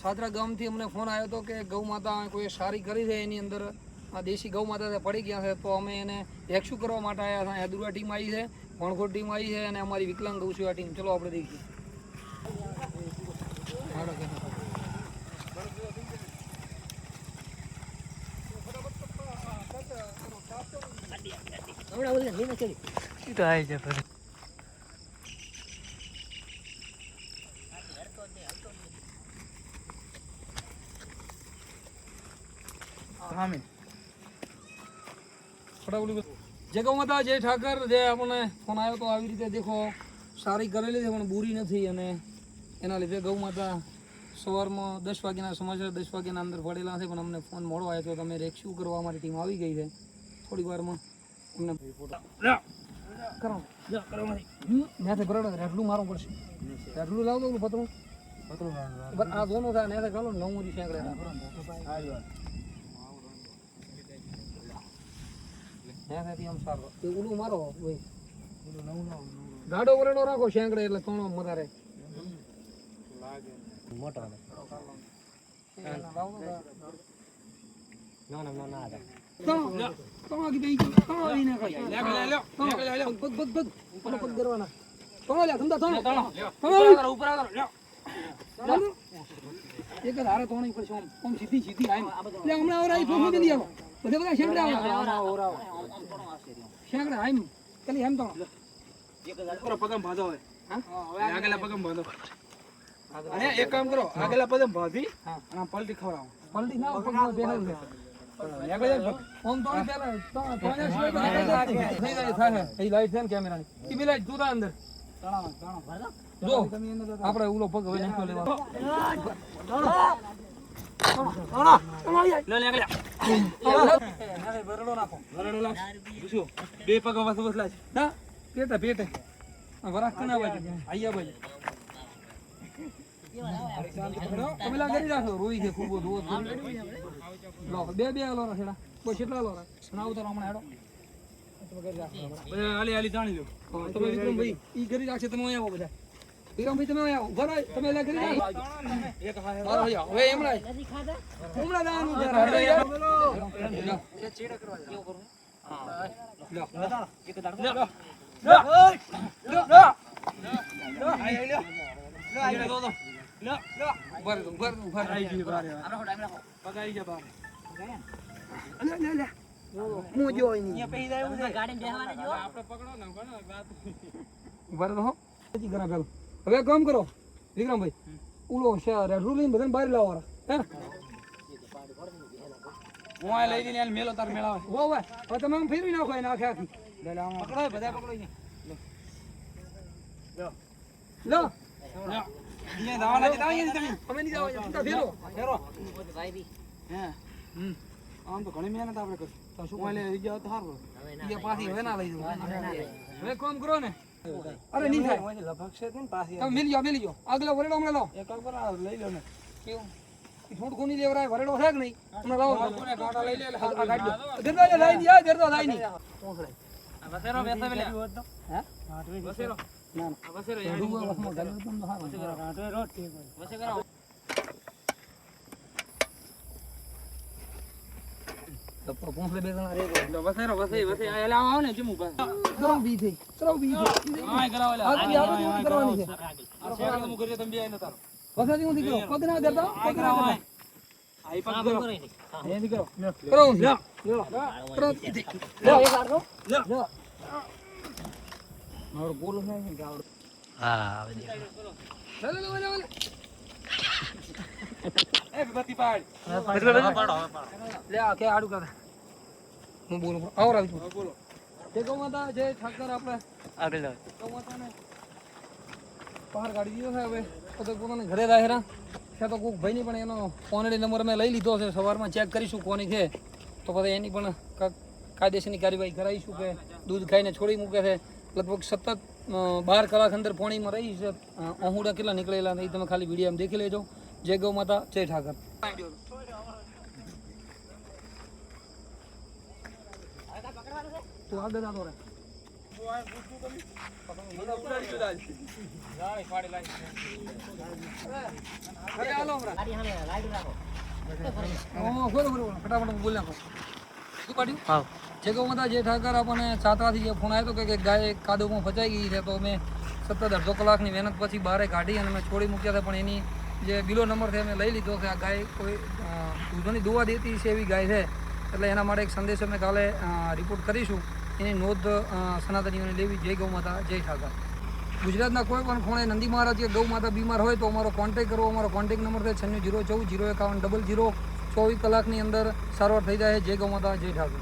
સાદરા ગામથી અમને ફોન આવ્યો હતો કે ગૌ માતા કોઈ સારી કરી છે, એની અંદર આ દેશી ગૌ માતા પડી ગયા છે, તો અમે એને રેસ્ક્યુ કરવા માટે આવ્યા હતા. યાદુરા ટીમ આવી છે, ભણખોટ ટીમ આવી છે અને અમારી વિકલાંગ ગૌ સેવા ટીમ. ચલો આપણે દેખીએ. જે ગૌ માતા જય ઠાકર જે આપણને ફોન આવ્યો તો આવી રીતે દેખો સારી કરેલી છે પણ બુરી નથી, અને એના લીધે ગૌ માતા સવારમાં 10 વાગ્યાના સમાચાર 10 વાગ્યાના અંદર પડેલા છે, પણ અમને ફોન મોડો આવ્યો તો તમે રેસ્ક્યુ કરવા અમારી ટીમ આવી ગઈ છે. થોડી વારમાં અમને રેટલું મારવું પડશે. રેટલું લાવ દઉં પતરું આ દોનો થાય ને ચાલો 9 મુરી સેંકડે ઉલું મારો ભાઈ ગાડો વરેડો રાખો સેંકડે એટલે થોડો વધારે મોટો સીધી સીધી હમણાં બધા શેંકડા આમ પેલી એમ તો પગમ ભાધો હોય. આગલા પગમ ભાધો અને એક કામ કરો, આગલા પગમ ભાધી અને પલટી ખવડાવો. પલટી ના પગમાં બેહલ છે ઓમ તો પેલા તો થઈ જાય થાય. એ લાઈટ છે ને કેમેરાની ઈ બી લાઈટ જુદા અંદર જો આપણે ઉલો પગ હવે નાખો લેવા બે પગ બસલા છે પેટે વરાક ના બાજુ આયા બાજુ તમે લાગી રાખો રોઈ છે ખૂબ રોજ લો બે આલો છેડા કોઈ કેટલા આલો સુનાવ તો હમણાં હેડો આલી આલી જાણી લો તમે વિક્રમભાઈ ઈ કરી રાખશે. તમે અહીંયા આવો બધા વિક્રમભાઈ તમે અહીંયા આવો ઘર તમે લા કરી રાખો એક હા હવે એમળાય ઉમળા દાનું જરા હેડો એ ચેડા કરવા કેવું કરું હા લો એક દાડો લો લો આઈ લો લો લો ભર આઈ ગઈ બાર આનો ટાઈમ રાખો પગાઈ ગયા બાર લે મુ જોઈ ની અહીંયા પેઈ જાય ગાડી બેહવાને જો આપણે પકડો ને કોણ વાત ભર દો પછી કરા પેલો. હવે કામ કરો વિક્રમભાઈ ઉલો શેર રૂલિંગ બધાને બહાર લાવો હે હું આ લઈ જઈને મેલો તાર મેળાવે હો હવે તમે ફેરવી નાખો એને આખે આખી પકડો બધા પકડો લો લો અહીંયા દાવા નથી દાવા તમે અમે નહીં જાવ તો ફેરો ભાઈ હે આમ તો ઘણી મહેનત આપણે કરી તો શું ઓલે લઈ જાવ તો સારું હવે પાછી હવે ના લઈ જાવ હવે કામ કરો ને અરે નહીં થાય લગભગ છે ને પાછી તમે મિલી જાઓ આગલા વરેડો હમણાં લાવો એક કામ કરો લઈ લો ને કેવું થોડું કોની લેવરાય વરેડો છે કે નહીં હમણાં લાવો કોને કાંટા લઈ લે આ ગાડી ગરદા લઈ ની આ ગરદા લઈ ની પોસડે આ વસેરો બેસે બેલે હે વસેરો ના આ વસેરો યાડી વસમો ગાડી તો હા વસેરો કાંટો રોટ વસેરો તો પોસડે બે જણા રે વસેરો વસે આ લાવ આવ ને જમુ બસ કરાવ બી થઈ હા કરાવ લે આ કરવાની છે આ સેકન્ડ મુ કરી તમે બે આઈને તારો વસાજી હું દીકરો પગ ના દેતા પગ ના દેતા આઈ પગ કરો એ દીકરો કરો લ્યો કરો લ્યો એક આરો લ્યો મારો બોલો છે કે આવડો હા આવે દે લે એ બતી પાડ પાડો લે આ કે આડું કર હું બોલું આવ રાવી બોલો જે ગૌ માતા જે ઠાકર આપણે આગળ લે ગૌ માતાને બહાર કાઢી દીધો છે. હવે તો પોતાને ઘરે રહેરા છે તો કોઈક ભાઈની પણ એનો કોનેડી નંબર મેં લઈ લીધો છે. સવારમાં ચેક કરીશું કોની છે તો પછી એની પણ કાયદેસરની કાર્યવાહી કરાવીશું કે દૂધ ખાઈને છોડી મૂકે છે. લગભગ સતત 12 કલાક અંદર પાણીમાં રહી છે. અહુડા કેટલા નીકળેલા નહીં તમે ખાલી વિડીયોમાં દેખી લેજો. જય ગૌ માતા જય ઠાકર. તું આગળ જાતો રહે ફટાફટ બોલ નાખો શું કાઢ્યું જે કહું હતા જે ઠાકર આપણને ચાતરાથી જે ફોન આવ્યો હતો કે ગાય કાદવમાં ફસાઈ ગઈ છે તો અમે સતત અડધો કલાકની મહેનત પછી બહાર કાઢી અને અમે છોડી મૂક્યા હતા પણ એની જે બિલો નંબર છે અમે લઈ લીધો કે આ ગાય કોઈ દૂધની દુવા દેતી છે એવી ગાય છે એટલે એના માટે એક સંદેશ અમે કાલે રિપોર્ટ કરીશું એની નોંધ સનાતનીઓને લેવી. જય ગૌ માતા જય ઠાકર. ગુજરાતના કોઈ પણ ખૂણે નંદી મહારાજ કે ગૌ માતા બીમાર હોય તો અમારો કોન્ટેક્ટ કરવો. અમારો કોન્ટેક્ટ નંબર છે 96 014 051 00. 24 કલાકની અંદર સારવાર થઈ જાય. જય ગૌ માતા જય ઠાકર.